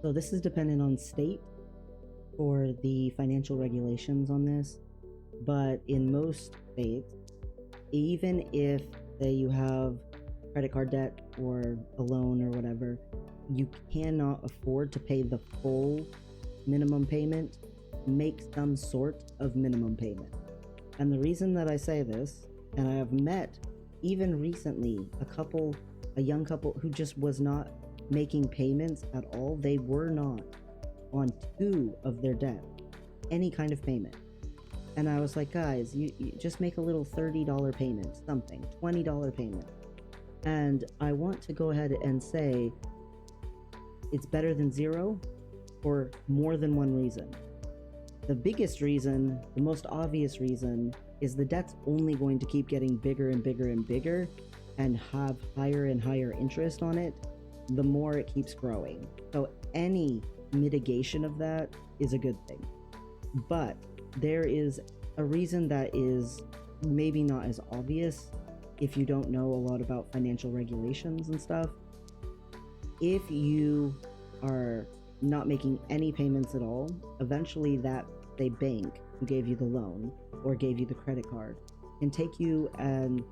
So this is dependent on state for the financial regulations on this, but in most states, even if say you have credit card debt or a loan or whatever, you cannot afford to pay the full minimum payment. Make some sort of minimum payment. And the reason that I say this, and I have met even recently a young couple who just was not making payments at all. They were not on two of their debt, any kind of payment. And I was like, guys, you just make a little $30 payment, something, $20 payment. And I want to go ahead and say it's better than zero for more than one reason. The biggest reason, the most obvious reason, is the debt's only going to keep getting bigger and bigger and bigger and have higher and higher interest on it the more it keeps growing. So any mitigation of that is a good thing. But there is a reason that is maybe not as obvious if you don't know a lot about financial regulations and stuff. If you are not making any payments at all, eventually that say bank who gave you the loan or gave you the credit card can take you, and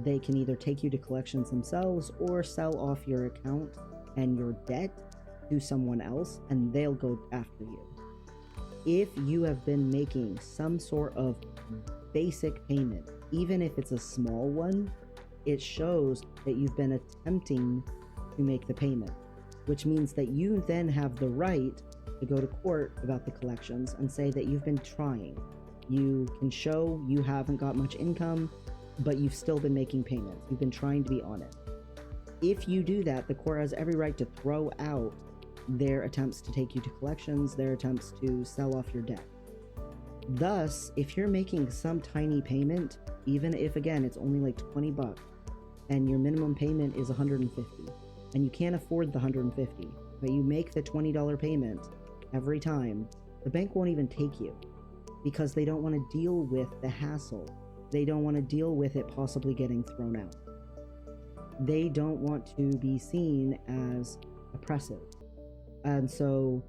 they can either take you to collections themselves or sell off your account and your debt to someone else, and they'll go after you. If you have been making some sort of basic payment, even if it's a small one, it shows that you've been attempting to make the payment, which means that you then have the right to go to court about the collections and say that you've been trying. You can show you haven't got much income, but you've still been making payments. You've been trying to be on it. If you do that, the court has every right to throw out their attempts to take you to collections, their attempts to sell off your debt. Thus, if you're making some tiny payment, even if again it's only like $20 and your minimum payment is $150 and you can't afford the $150, but you make the $20 payment every time, the bank won't even take you because they don't want to deal with the hassle. They don't want to deal with it possibly getting thrown out. They don't want to be seen as oppressive. And so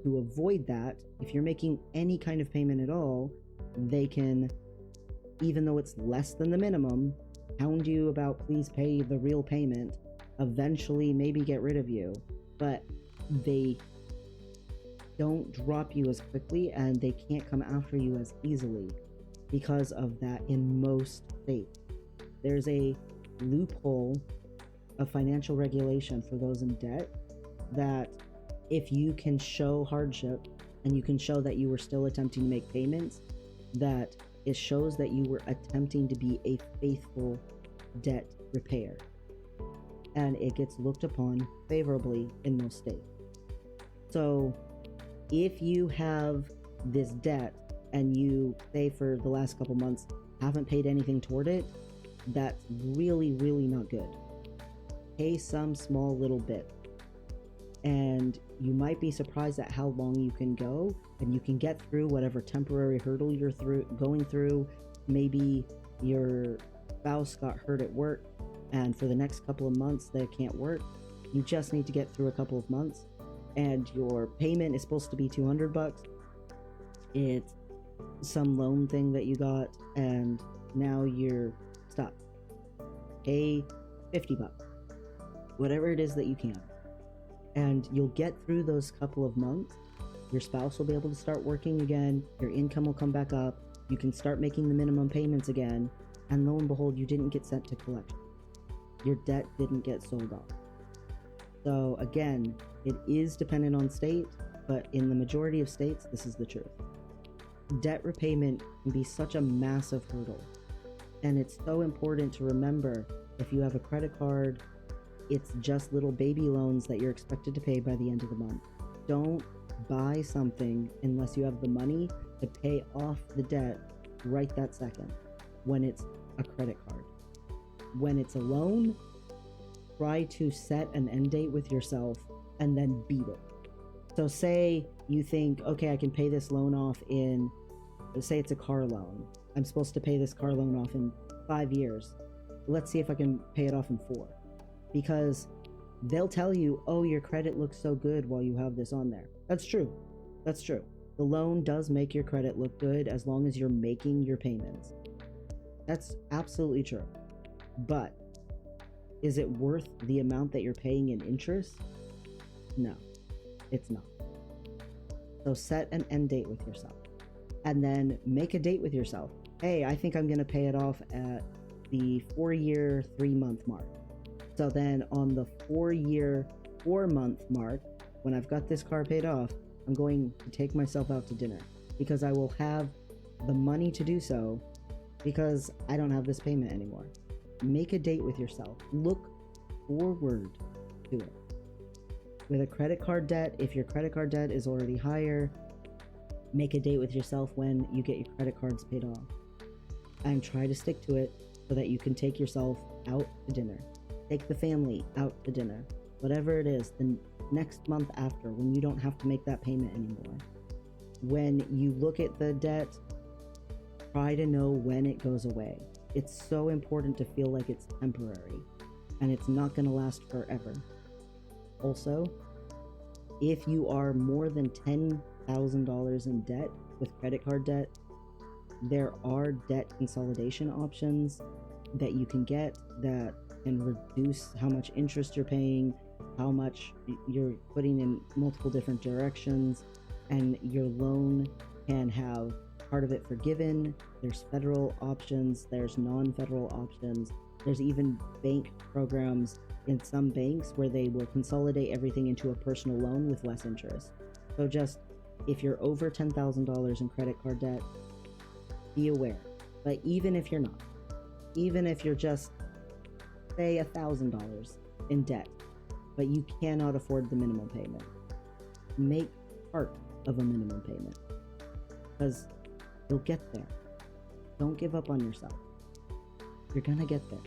to avoid that, if you're making any kind of payment at all, they can, even though it's less than the minimum, hound you about please pay the real payment, eventually maybe get rid of you, but they don't drop you as quickly and they can't come after you as easily because of that in most states. There's a loophole of financial regulation for those in debt that if you can show hardship and you can show that you were still attempting to make payments, that it shows that you were attempting to be a faithful debt repayer. And it gets looked upon favorably in most states. So if you have this debt and you, say for the last couple months, haven't paid anything toward it, that's really, really not good. Pay some small little bit. And you might be surprised at how long you can go, and you can get through whatever temporary hurdle you're going through. Maybe your spouse got hurt at work, and for the next couple of months they can't work. You just need to get through a couple of months, and your payment is supposed to be $200. It's some loan thing that you got, and now you're stuck. Pay $50, whatever it is that you can. And you'll get through those couple of months. Your spouse will be able to start working again. Your income will come back up. You can start making the minimum payments again. And lo and behold, you didn't get sent to collection. Your debt didn't get sold off. So again, it is dependent on state, but in the majority of states, this is the truth. Debt repayment can be such a massive hurdle. And it's so important to remember, if you have a credit card, it's just little baby loans that you're expected to pay by the end of the month. Don't buy something unless you have the money to pay off the debt right that second when it's a credit card. When it's a loan, try to set an end date with yourself and then beat it. So say you think, okay, I can pay this loan off in, say it's a car loan. I'm supposed to pay this car loan off in 5 years. Let's see if I can pay it off in 4. Because They'll tell you, oh, your credit looks so good while you have this on there. That's true. That's true. The loan does make your credit look good as long as you're making your payments. That's absolutely true. But is it worth the amount that you're paying in interest? No, it's not. So set an end date with yourself. And then make a date with yourself. Hey, I think I'm going to pay it off at the 4-year, 3-month mark. So then on the 4-year, 4-month mark, when I've got this car paid off, I'm going to take myself out to dinner because I will have the money to do so because I don't have this payment anymore. Make a date with yourself. Look forward to it. With a credit card debt, if your credit card debt is already higher, make a date with yourself when you get your credit cards paid off. And try to stick to it so that you can take yourself out to dinner. Take the family out to dinner. Whatever it is, the next month after, when you don't have to make that payment anymore. When you look at the debt, try to know when it goes away. It's so important to feel like it's temporary and it's not going to last forever. Also, if you are more than $10,000 in debt with credit card debt, there are debt consolidation options that you can get that can reduce how much interest you're paying, how much you're putting in multiple different directions, and your loan can have part of it forgiven. There's federal options, there's non-federal options, there's even bank programs in some banks where they will consolidate everything into a personal loan with less interest. So just, if you're over $10,000 in credit card debt, be aware. But even if you're not, even if you're just, say, $1,000 in debt, but you cannot afford the minimum payment, make part of a minimum payment, because you'll get there. Don't give up on yourself. You're gonna get there.